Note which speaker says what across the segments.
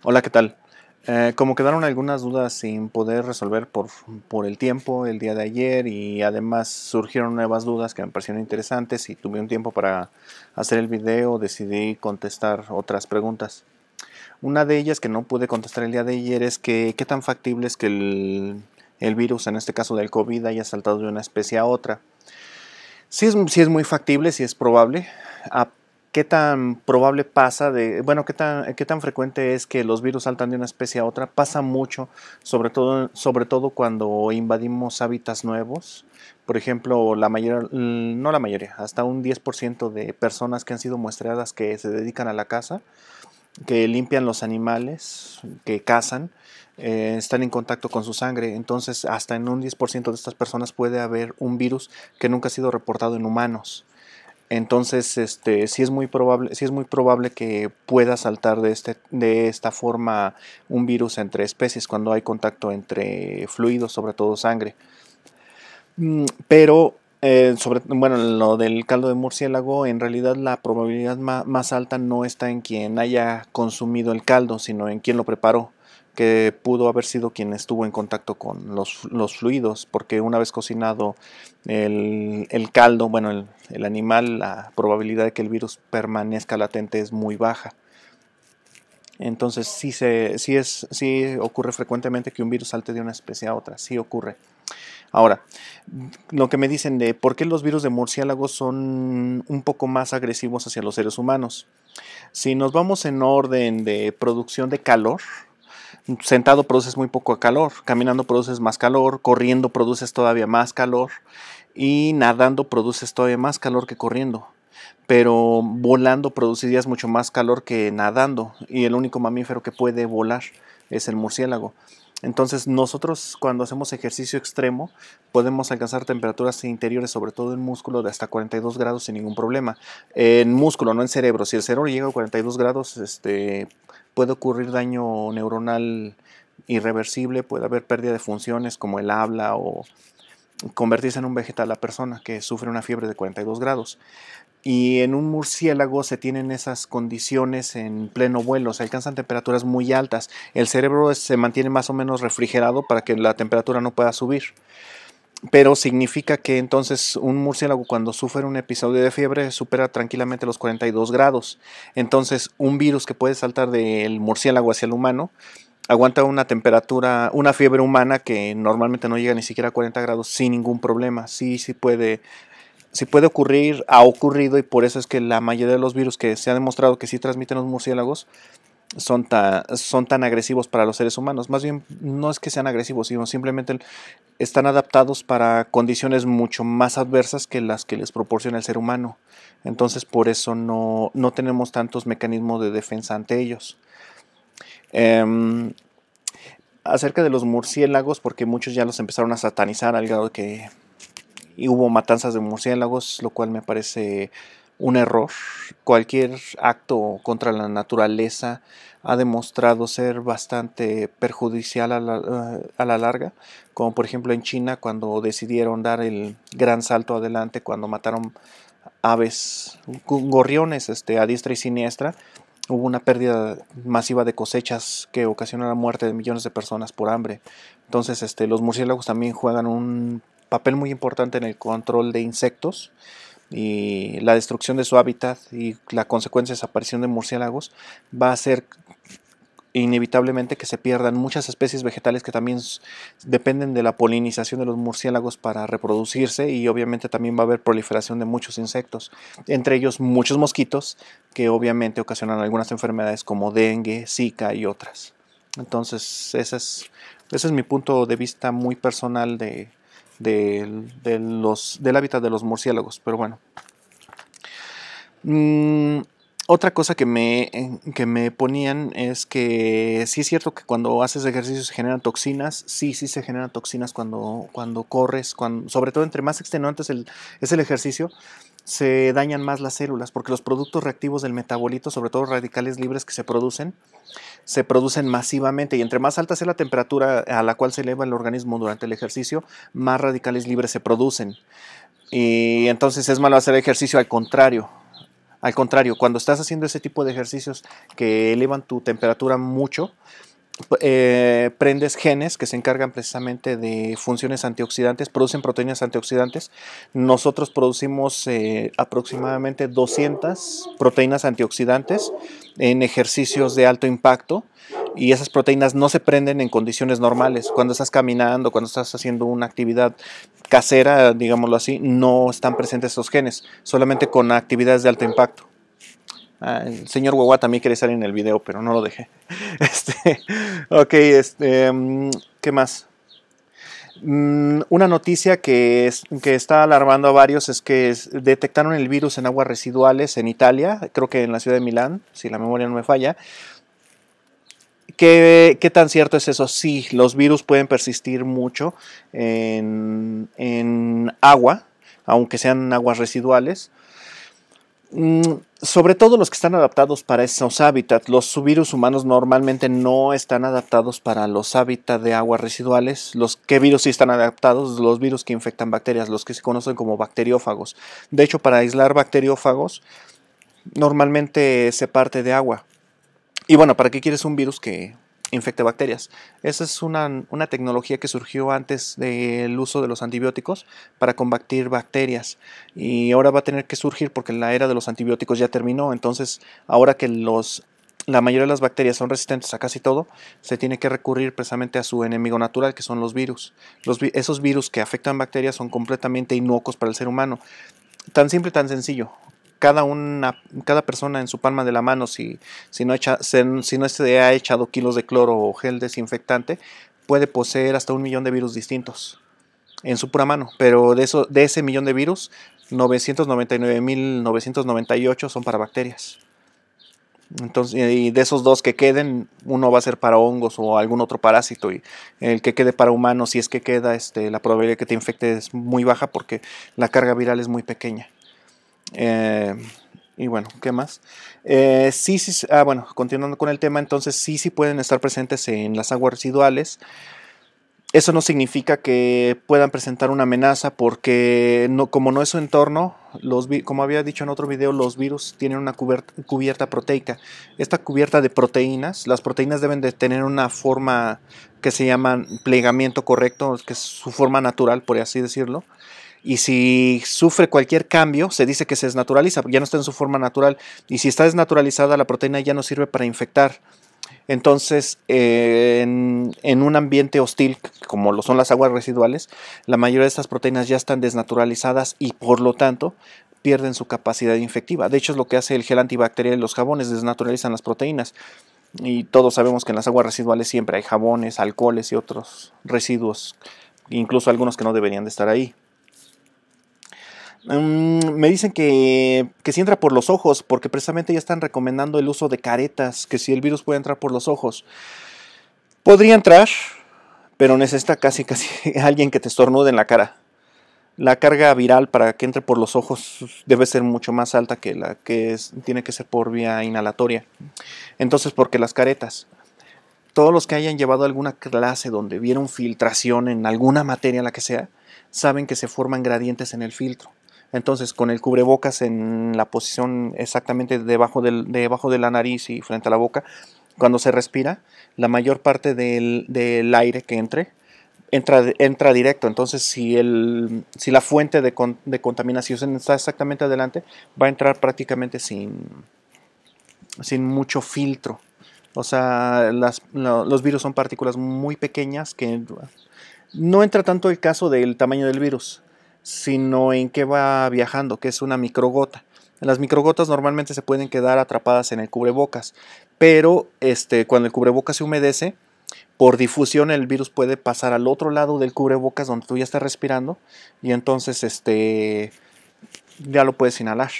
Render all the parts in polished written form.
Speaker 1: Hola, ¿qué tal? Como quedaron algunas dudas sin poder resolver por el tiempo el día de ayer y además surgieron nuevas dudas que me parecieron interesantes y tuve un tiempo para hacer el video, decidí contestar otras preguntas. Una de ellas que no pude contestar el día de ayer es que qué tan factible es que el virus, en este caso del COVID, haya saltado de una especie a otra. Sí es muy factible, sí es probable. ¿A ¿Qué tan probable pasa bueno, qué tan frecuente es que los virus saltan de una especie a otra? Pasa mucho, sobre todo cuando invadimos hábitats nuevos. Por ejemplo, no la mayoría, hasta un 10% de personas que han sido muestreadas que se dedican a la caza, que limpian los animales, que cazan, están en contacto con su sangre. Entonces, hasta en un 10% de estas personas puede haber un virus que nunca ha sido reportado en humanos. Entonces, sí es muy probable que pueda saltar de esta forma un virus entre especies cuando hay contacto entre fluidos, sobre todo sangre. Pero, bueno, lo del caldo de murciélago, en realidad la probabilidad más alta no está en quien haya consumido el caldo, sino en quien lo preparó, que pudo haber sido quien estuvo en contacto con los fluidos, porque una vez cocinado el caldo, bueno, el animal, la probabilidad de que el virus permanezca latente es muy baja. Entonces sí ocurre frecuentemente que un virus salte de una especie a otra, sí ocurre. Ahora, lo que me dicen de por qué los virus de murciélago son un poco más agresivos hacia los seres humanos. Si nos vamos en orden de producción de calor, sentado produces muy poco calor, caminando produces más calor, corriendo produces todavía más calor y nadando produces todavía más calor que corriendo. Pero volando producirías mucho más calor que nadando y el único mamífero que puede volar es el murciélago. Entonces nosotros cuando hacemos ejercicio extremo podemos alcanzar temperaturas interiores, sobre todo en músculo, de hasta 42 grados sin ningún problema. En músculo, no en cerebro. Si el cerebro llega a 42 grados, puede ocurrir daño neuronal irreversible, puede haber pérdida de funciones como el habla o convertirse en un vegetal la persona que sufre una fiebre de 42 grados. Y en un murciélago se tienen esas condiciones en pleno vuelo, se alcanzan temperaturas muy altas. El cerebro se mantiene más o menos refrigerado para que la temperatura no pueda subir. Pero significa que entonces un murciélago cuando sufre un episodio de fiebre supera tranquilamente los 42 grados. Entonces un virus que puede saltar del murciélago hacia el humano aguanta una temperatura, una fiebre humana que normalmente no llega ni siquiera a 40 grados sin ningún problema. Sí puede ocurrir, ha ocurrido y por eso es que la mayoría de los virus que se ha demostrado que sí transmiten los murciélagos son tan agresivos para los seres humanos. Más bien no es que sean agresivos, sino simplemente están adaptados para condiciones mucho más adversas que las que les proporciona el ser humano. Entonces por eso no tenemos tantos mecanismos de defensa ante ellos. Eh, Acerca de los murciélagos, porque muchos ya los empezaron a satanizar al grado de que y hubo matanzas de murciélagos, lo cual me parece un error. Cualquier acto contra la naturaleza ha demostrado ser bastante perjudicial a la larga, como por ejemplo en China cuando decidieron dar el gran salto adelante, cuando mataron aves, gorriones a diestra y siniestra. Hubo una pérdida masiva de cosechas que ocasionó la muerte de millones de personas por hambre. Entonces, los murciélagos también juegan un papel muy importante en el control de insectos y la destrucción de su hábitat y la consecuencia de desaparición de murciélagos va a hacer inevitablemente que se pierdan muchas especies vegetales que también dependen de la polinización de los murciélagos para reproducirse y obviamente también va a haber proliferación de muchos insectos, entre ellos muchos mosquitos que obviamente ocasionan algunas enfermedades como dengue, zika y otras. Entonces ese es mi punto de vista muy personal del hábitat de los murciélagos, pero bueno. Mm, Otra cosa que me ponían es que sí es cierto que cuando haces ejercicio se generan toxinas, sí se generan toxinas cuando corres, sobre todo entre más extenuante es el ejercicio, se dañan más las células, porque los productos reactivos del metabolito, sobre todo radicales libres que se producen masivamente y entre más alta sea la temperatura a la cual se eleva el organismo durante el ejercicio, más radicales libres se producen. Y entonces es malo hacer ejercicio al contrario. Al contrario, cuando estás haciendo ese tipo de ejercicios que elevan tu temperatura mucho, prendes genes que se encargan precisamente de funciones antioxidantes, producen proteínas antioxidantes. Nosotros producimos aproximadamente 200 proteínas antioxidantes en ejercicios de alto impacto, y esas proteínas no se prenden en condiciones normales. Cuando estás caminando, cuando estás haciendo una actividad casera, digámoslo así, no están presentes esos genes, solamente con actividades de alto impacto. El señor Guagua también quiere salir en el video, pero no lo dejé. Ok, ¿qué más? Una noticia que está alarmando a varios es que detectaron el virus en aguas residuales en Italia, creo que en la ciudad de Milán, si la memoria no me falla. ¿Qué tan cierto es eso? Sí, los virus pueden persistir mucho en agua, aunque sean aguas residuales. Sobre todo los que están adaptados para esos hábitats. Los virus humanos normalmente no están adaptados para los hábitats de aguas residuales. ¿Qué virus sí están adaptados? Los virus que infectan bacterias, los que se conocen como bacteriófagos. De hecho, para aislar bacteriófagos, normalmente se parte de agua. Y bueno, ¿para qué quieres un virus que infecte bacterias? Esa es una tecnología que surgió antes del uso de los antibióticos para combatir bacterias, y ahora va a tener que surgir porque la era de los antibióticos ya terminó. Entonces, ahora que la mayoría de las bacterias son resistentes a casi todo, se tiene que recurrir precisamente a su enemigo natural, que son los virus. Esos virus que afectan bacterias son completamente inocuos para el ser humano. Tan simple, tan sencillo. Cada persona en su palma de la mano, si no se ha echado kilos de cloro o gel desinfectante, puede poseer hasta 1 millón de virus distintos en su pura mano. Pero de ese millón de virus, 999.998 son para bacterias. Entonces, y de esos dos que queden, uno va a ser para hongos o algún otro parásito, y el que quede para humanos, si es que queda, la probabilidad de que te infecte es muy baja porque la carga viral es muy pequeña. Y bueno, ¿qué más? Bueno, continuando con el tema, entonces sí pueden estar presentes en las aguas residuales. Eso no significa que puedan presentar una amenaza, porque como no es su entorno, como había dicho en otro video, los virus tienen una cubierta proteica. Esta cubierta de proteínas, las proteínas deben de tener una forma que se llama plegamiento correcto, que es su forma natural, por así decirlo. Y si sufre cualquier cambio, se dice que se desnaturaliza, ya no está en su forma natural. Y si está desnaturalizada, la proteína ya no sirve para infectar. Entonces, en un ambiente hostil, como lo son las aguas residuales, la mayoría de estas proteínas ya están desnaturalizadas y por lo tanto pierden su capacidad infectiva. De hecho, es lo que hace el gel antibacterial y los jabones, desnaturalizan las proteínas. Y todos sabemos que en las aguas residuales siempre hay jabones, alcoholes y otros residuos, incluso algunos que no deberían de estar ahí. Me dicen que si entra por los ojos, porque precisamente ya están recomendando el uso de caretas, que si el virus puede entrar por los ojos. Podría entrar, pero necesita casi alguien que te estornude en la cara. La carga viral para que entre por los ojos debe ser mucho más alta que la que tiene que ser por vía inhalatoria. Entonces, ¿por qué las caretas? Todos los que hayan llevado alguna clase donde vieron filtración en alguna materia, la que sea, saben que se forman gradientes en el filtro. Entonces, con el cubrebocas en la posición exactamente debajo de la nariz y frente a la boca, cuando se respira, la mayor parte del aire que entra directo. Entonces, si la fuente de contaminación está exactamente adelante, va a entrar prácticamente sin mucho filtro. O sea, los virus son partículas muy pequeñas que no entra tanto el caso del tamaño del virus, sino en qué va viajando, que es una microgota. Las microgotas normalmente se pueden quedar atrapadas en el cubrebocas, pero cuando el cubrebocas se humedece, por difusión el virus puede pasar al otro lado del cubrebocas donde tú ya estás respirando, y entonces ya lo puedes inhalar.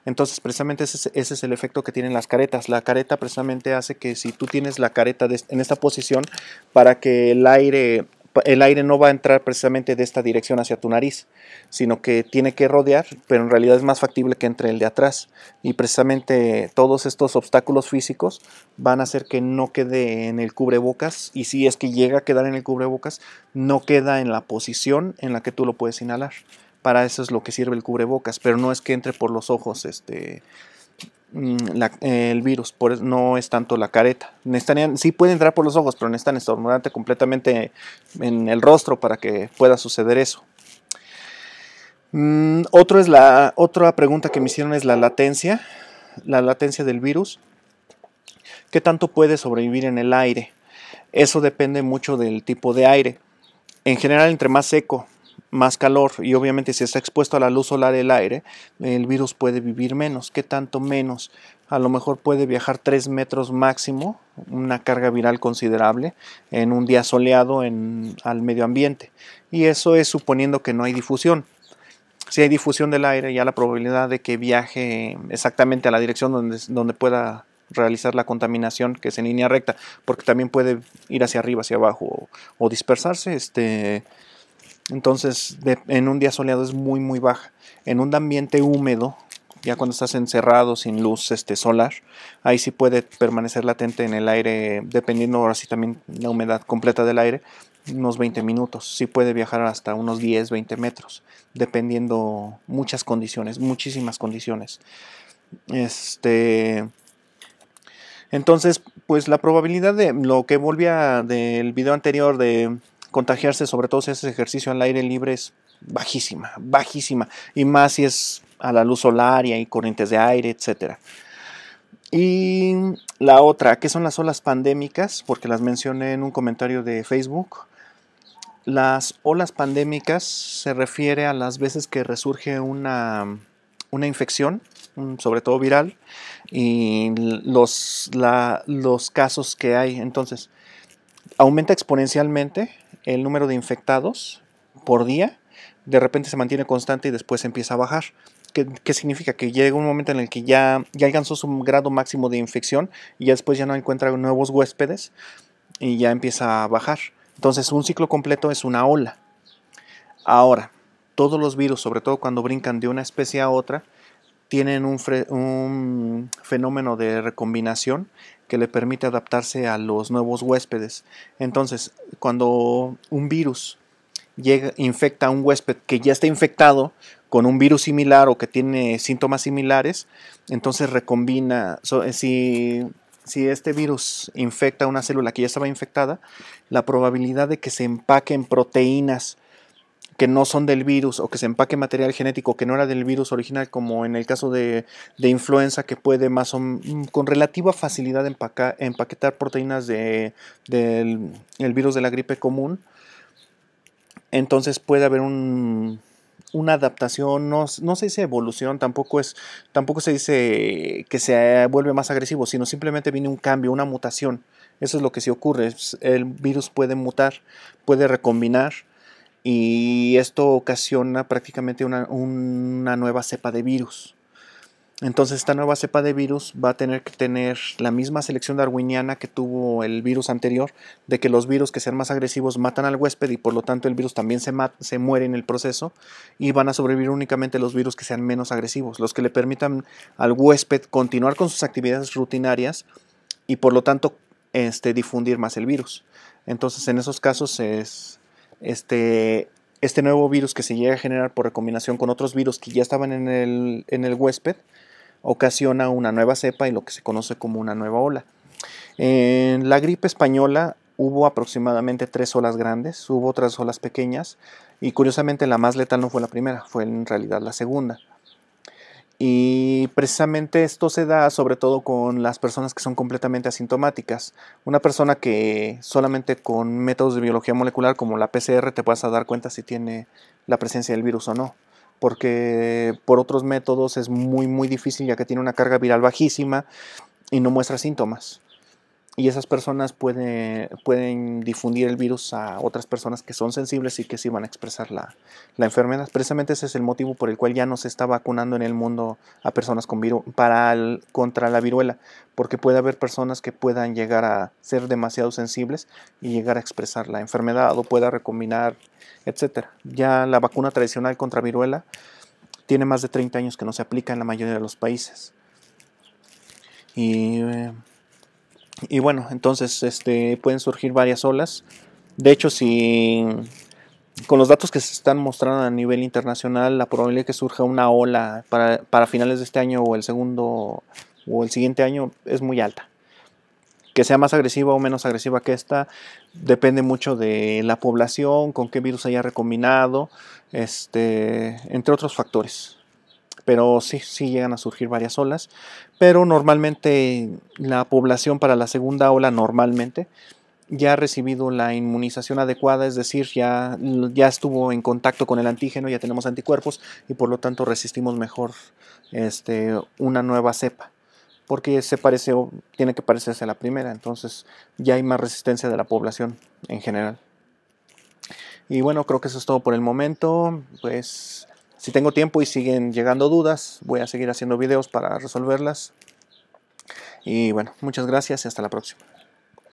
Speaker 1: Entonces, precisamente ese es el efecto que tienen las caretas. La careta precisamente hace que, si tú tienes la careta en esta posición, para que el aire no va a entrar precisamente de esta dirección hacia tu nariz, sino que tiene que rodear, pero en realidad es más factible que entre el de atrás. Y precisamente todos estos obstáculos físicos van a hacer que no quede en el cubrebocas, y si es que llega a quedar en el cubrebocas, no queda en la posición en la que tú lo puedes inhalar. Para eso es lo que sirve el cubrebocas, pero no es que entre por los ojos el virus, no es tanto la careta. Sí puede entrar por los ojos, pero necesitan estornudarte completamente en el rostro para que pueda suceder eso. Otra pregunta que me hicieron es la latencia del virus. ¿Qué tanto puede sobrevivir en el aire? Eso depende mucho del tipo de aire. En general, entre más seco, más calor, y obviamente si está expuesto a la luz solar el aire, el virus puede vivir menos. ¿Qué tanto menos? A lo mejor puede viajar 3 metros máximo, una carga viral considerable, en un día soleado al medio ambiente. Y eso es suponiendo que no hay difusión. Si hay difusión del aire, ya la probabilidad de que viaje exactamente a la dirección donde pueda realizar la contaminación, que es en línea recta, porque también puede ir hacia arriba, hacia abajo o dispersarse, entonces en un día soleado es muy muy baja. En un ambiente húmedo, ya cuando estás encerrado sin luz solar, ahí sí puede permanecer latente en el aire, dependiendo ahora sí también la humedad completa del aire, unos 20 minutos. Sí puede viajar hasta unos 10, 20 metros, dependiendo muchas condiciones, muchísimas condiciones. Entonces, pues la probabilidad de lo que volvía del video anterior de contagiarse, sobre todo si haces ejercicio al aire libre, es bajísima, bajísima. Y más si es a la luz solar y hay corrientes de aire, etcétera. Y la otra, ¿qué son las olas pandémicas? Porque las mencioné en un comentario de Facebook. Las olas pandémicas se refiere a las veces que resurge una infección, sobre todo viral, y los casos que hay. Entonces, aumenta exponencialmente el número de infectados por día, de repente se mantiene constante y después empieza a bajar. ¿Qué significa? Que llega un momento en el que ya alcanzó su grado máximo de infección y ya después ya no encuentra nuevos huéspedes y ya empieza a bajar. Entonces un ciclo completo es una ola. Ahora, todos los virus, sobre todo cuando brincan de una especie a otra, tienen un fenómeno de recombinación que le permite adaptarse a los nuevos huéspedes. Entonces, cuando un virus infecta a un huésped que ya está infectado con un virus similar o que tiene síntomas similares, entonces recombina. Si este virus infecta una célula que ya estaba infectada, la probabilidad de que se empaquen proteínas que no son del virus o que se empaque material genético que no era del virus original, como en el caso de influenza, que puede con relativa facilidad empaquetar proteínas del el virus de la gripe común, entonces puede haber una adaptación, no se dice evolución, tampoco se dice que se vuelve más agresivo, sino simplemente viene un cambio, una mutación. Eso es lo que sí ocurre. El virus puede mutar, puede recombinar, y esto ocasiona prácticamente una nueva cepa de virus. Entonces esta nueva cepa de virus va a tener que tener la misma selección darwiniana que tuvo el virus anterior, de que los virus que sean más agresivos matan al huésped y por lo tanto el virus también se muere en el proceso, y van a sobrevivir únicamente los virus que sean menos agresivos, los que le permitan al huésped continuar con sus actividades rutinarias y por lo tanto difundir más el virus. Entonces en esos casos este nuevo virus que se llega a generar por recombinación con otros virus que ya estaban en el huésped ocasiona una nueva cepa y lo que se conoce como una nueva ola. En la gripe española hubo aproximadamente 3 olas grandes, hubo otras olas pequeñas y curiosamente la más letal no fue la primera, fue en realidad la segunda. Y precisamente esto se da sobre todo con las personas que son completamente asintomáticas. Una persona que solamente con métodos de biología molecular como la PCR te vas a dar cuenta si tiene la presencia del virus o no. Porque por otros métodos es muy muy difícil, ya que tiene una carga viral bajísima y no muestra síntomas. Y esas personas pueden difundir el virus a otras personas que son sensibles y que sí van a expresar la enfermedad. Precisamente ese es el motivo por el cual ya no se está vacunando en el mundo a personas contra la viruela, porque puede haber personas que puedan llegar a ser demasiado sensibles y llegar a expresar la enfermedad o pueda recombinar, etc. Ya la vacuna tradicional contra viruela tiene más de 30 años que no se aplica en la mayoría de los países. Y bueno, entonces pueden surgir varias olas. De hecho, si con los datos que se están mostrando a nivel internacional, la probabilidad de que surja una ola para finales de este año o el segundo o el siguiente año es muy alta. Que sea más agresiva o menos agresiva que esta depende mucho de la población, con qué virus haya recombinado, entre otros factores. Pero sí llegan a surgir varias olas. Pero normalmente la población para la segunda ola normalmente ya ha recibido la inmunización adecuada, es decir, ya estuvo en contacto con el antígeno, ya tenemos anticuerpos y por lo tanto resistimos mejor una nueva cepa. Porque tiene que parecerse a la primera, entonces ya hay más resistencia de la población en general. Y bueno, creo que eso es todo por el momento. Pues si tengo tiempo y siguen llegando dudas, voy a seguir haciendo videos para resolverlas. Y bueno, muchas gracias y hasta la próxima.